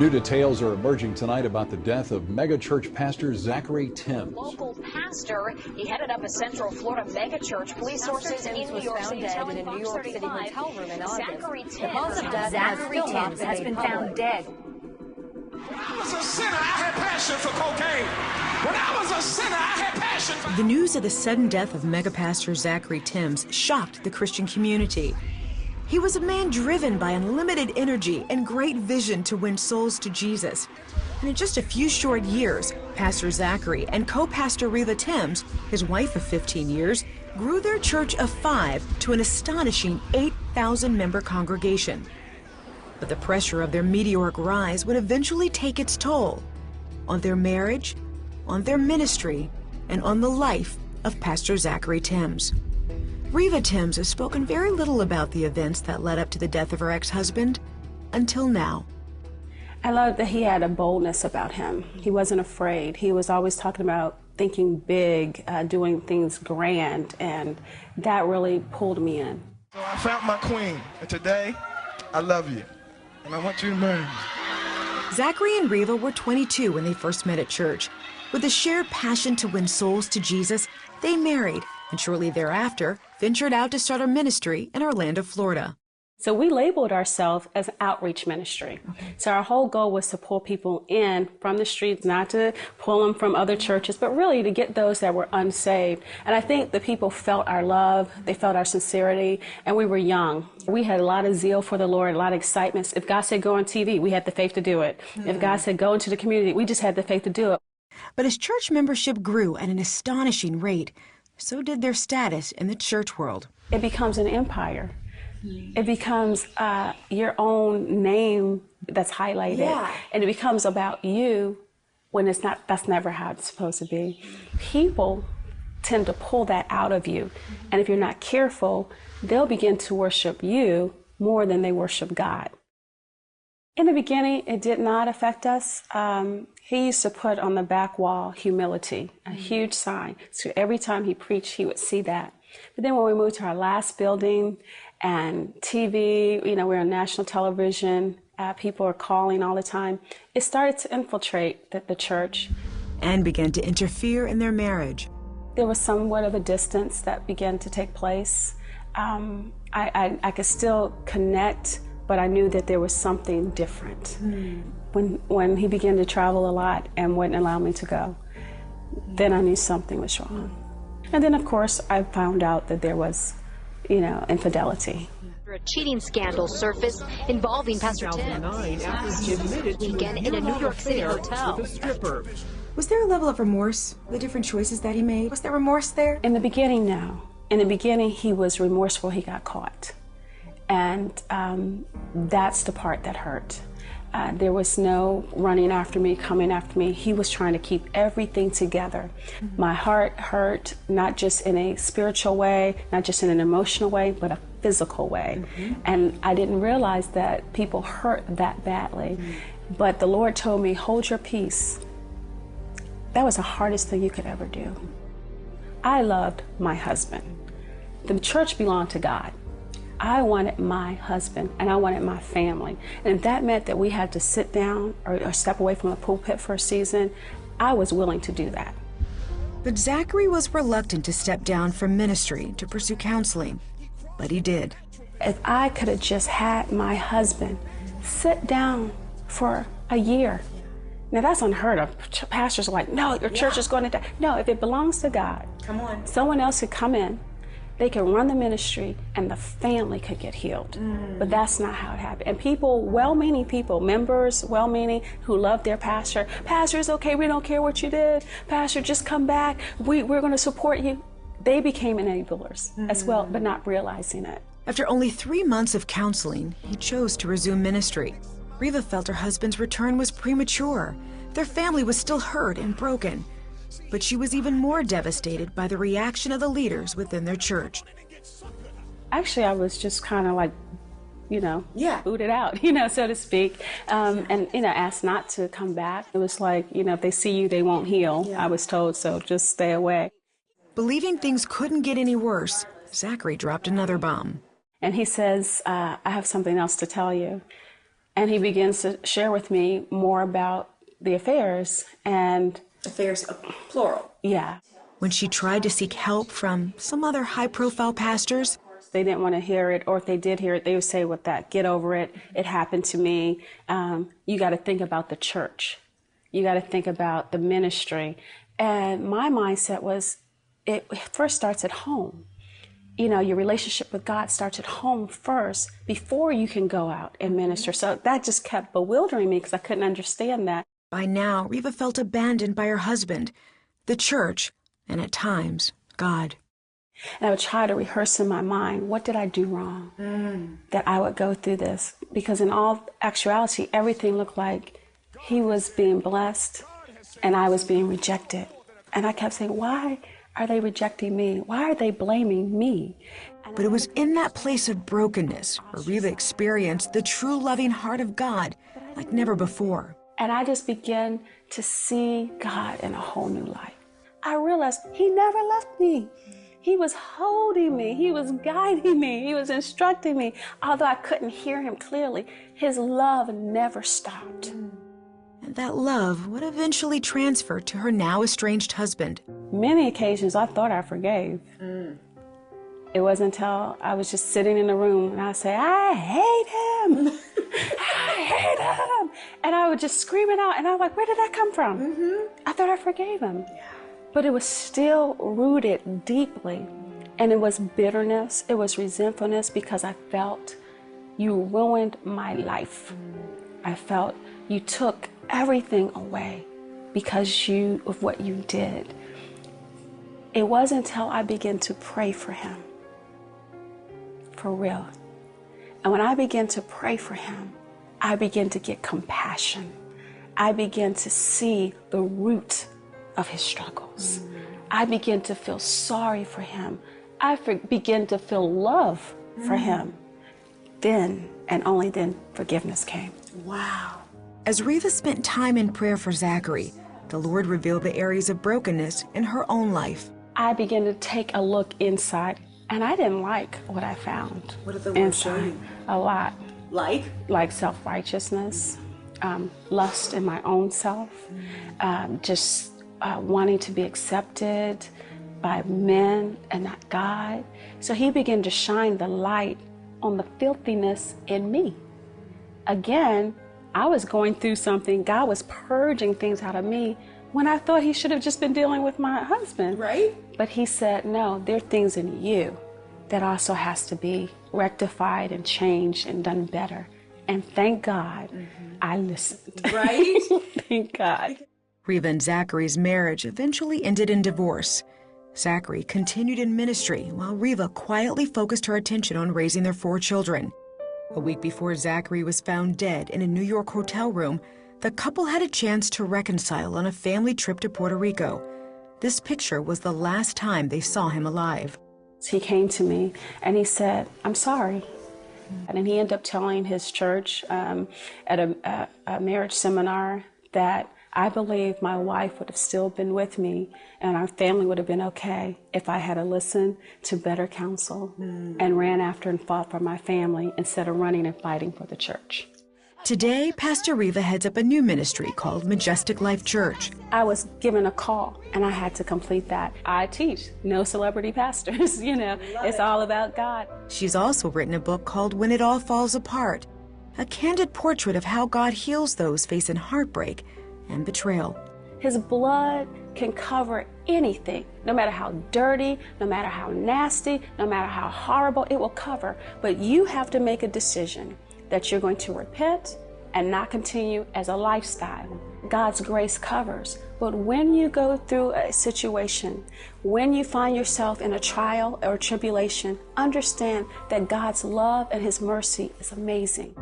New details are emerging tonight about the death of megachurch pastor Zachary Timms. Local pastor, he headed up a Central Florida megachurch. Police sources in New York City telling Fox 35 Zachary Timms has been found dead. When I was a sinner, I had passion for cocaine. When I was a sinner, I had passion for... The news of the sudden death of mega pastor Zachary Timms shocked the Christian community. He was a man driven by unlimited energy and great vision to win souls to Jesus. And in just a few short years, Pastor Zachary and co-pastor Riva, his wife of 15 years, grew their church of 5 to an astonishing 8,000-member congregation. But the pressure of their meteoric rise would eventually take its toll on their marriage, on their ministry, and on the life of Pastor Zachary Timms. Riva Timms has spoken very little about the events that led up to the death of her ex-husband until now. I loved that he had a boldness about him. He wasn't afraid. He was always talking about thinking big, doing things grand, and that really pulled me in. So I found my queen, and today, I love you, and I want you to marry me. Zachary and Riva were 22 when they first met at church. With a shared passion to win souls to Jesus, they married, and shortly thereafter, ventured out to start a ministry in Orlando, Florida. So we labeled ourselves as an outreach ministry. Okay. So our whole goal was to pull people in from the streets, not to pull them from other churches, but really to get those that were unsaved. And I think the people felt our love, they felt our sincerity, and we were young. We had a lot of zeal for the Lord, a lot of excitement. If God said go on TV, we had the faith to do it. If God said go into the community, we just had the faith to do it. But as church membership grew at an astonishing rate, so did their status in the church world. It becomes an empire. It becomes your own name that's highlighted. Yeah. And it becomes about you when it's not, that's never how it's supposed to be. People tend to pull that out of you. And if you're not careful, they'll begin to worship you more than they worship God. In the beginning, it did not affect us. He used to put on the back wall humility, a huge sign. So every time he preached, he would see that. But then when we moved to our last building and TV, we're on national television, people are calling all the time, it started to infiltrate the church. And began to interfere in their marriage. There was somewhat of a distance that began to take place. I could still connect, but I knew that there was something different. When he began to travel a lot and wouldn't allow me to go, then I knew something was wrong. And then, of course, I found out that there was, infidelity. A cheating scandal surfaced involving Pastor Timms weekend in a New York City hotel. Was there a level of remorse for the different choices that he made? Was there remorse there? In the beginning, no. In the beginning, he was remorseful he got caught. And that's the part that hurt. There was no running after me, coming after me. He was trying to keep everything together. My heart hurt, not just in a spiritual way, not just in an emotional way, but a physical way. And I didn't realize that people hurt that badly. But the Lord told me, hold your peace. That was the hardest thing you could ever do. I loved my husband. The church belonged to God. I wanted my husband and I wanted my family. And if that meant that we had to sit down or step away from the pulpit for a season, I was willing to do that. But Zachary was reluctant to step down from ministry to pursue counseling, but he did. If I could have just had my husband sit down for a year. Now that's unheard of. Pastors are like, no, your church is going to die. No, if it belongs to God, come on. Someone else could come in. They could run the ministry and the family could get healed. But that's not how it happened. And people, well-meaning people, members, well-meaning, who love their pastor. Pastor, it's okay, we don't care what you did. Pastor, just come back. We're going to support you. They became enablers as well, but not realizing it. After only 3 months of counseling, he chose to resume ministry. Riva felt her husband's return was premature. Their family was still hurt and broken. But she was even more devastated by the reaction of the leaders within their church. Actually, I was just kind of like, booted out, so to speak, and, asked not to come back. It was like, if they see you, they won't heal. I was told, so just stay away. Believing things couldn't get any worse, Zachary dropped another bomb. And he says, I have something else to tell you. And he begins to share with me more about the affairs, and affairs, plural. Yeah. When she tried to seek help from some other high-profile pastors, they didn't want to hear it, or if they did hear it, they would say, "With that, get over it. It happened to me. You got to think about the church. You got to think about the ministry." And my mindset was, it first starts at home. You know, your relationship with God starts at home first before you can go out and minister. So that just kept bewildering me because I couldn't understand that. By now, Riva felt abandoned by her husband, the church, and at times, God. And I would try to rehearse in my mind, what did I do wrong that I would go through this? Because in all actuality, everything looked like he was being blessed and I was being rejected. And I kept saying, why are they rejecting me? Why are they blaming me? But it was in that place of brokenness where Riva experienced the true loving heart of God like never before. And I just began to see God in a whole new light. I realized he never left me. He was holding me. He was guiding me. He was instructing me. Although I couldn't hear him clearly, his love never stopped. And that love would eventually transfer to her now estranged husband. Many occasions I thought I forgave. It wasn't until I was just sitting in the room and I say, I hate him. I hate him. And I would just scream it out. And I was like, where did that come from? I thought I forgave him. But it was still rooted deeply. And it was bitterness. It was resentfulness because I felt you ruined my life. I felt you took everything away because of what you did. It wasn't until I began to pray for him. For real. And when I began to pray for him, I began to get compassion. I began to see the root of his struggles. I began to feel sorry for him. I began to feel love for him. Then, and only then, forgiveness came. Wow. As Riva spent time in prayer for Zachary, the Lord revealed the areas of brokenness in her own life. I began to take a look inside, and I didn't like what I found. What did the Lord show you? A lot. Like? Like self-righteousness, lust in my own self, just wanting to be accepted by men and not God. So he began to shine the light on the filthiness in me. Again, I was going through something. God was purging things out of me when I thought he should have just been dealing with my husband. Right? But he said, no, there are things in you that also has to be rectified and changed and done better. And thank God I listened. Right? Thank God. Riva and Zachary's marriage eventually ended in divorce. Zachary continued in ministry while Riva quietly focused her attention on raising their 4 children. A week before Zachary was found dead in a New York hotel room, the couple had a chance to reconcile on a family trip to Puerto Rico. This picture was the last time they saw him alive. He came to me and he said, I'm sorry. And he ended up telling his church at a marriage seminar that I believe my wife would have still been with me and our family would have been okay if I had listened to better counsel and ran after and fought for my family instead of running and fighting for the church. Today, Pastor Riva heads up a new ministry called Majestic Life Church. I was given a call and I had to complete that. I teach no celebrity pastors, it's all about God. She's also written a book called When It All Falls Apart, a candid portrait of how God heals those facing heartbreak and betrayal. His blood can cover anything, no matter how dirty, no matter how nasty, no matter how horrible, it will cover. But you have to make a decision that you're going to repent and not continue as a lifestyle. God's grace covers. But when you go through a situation, when you find yourself in a trial or tribulation, understand that God's love and his mercy is amazing.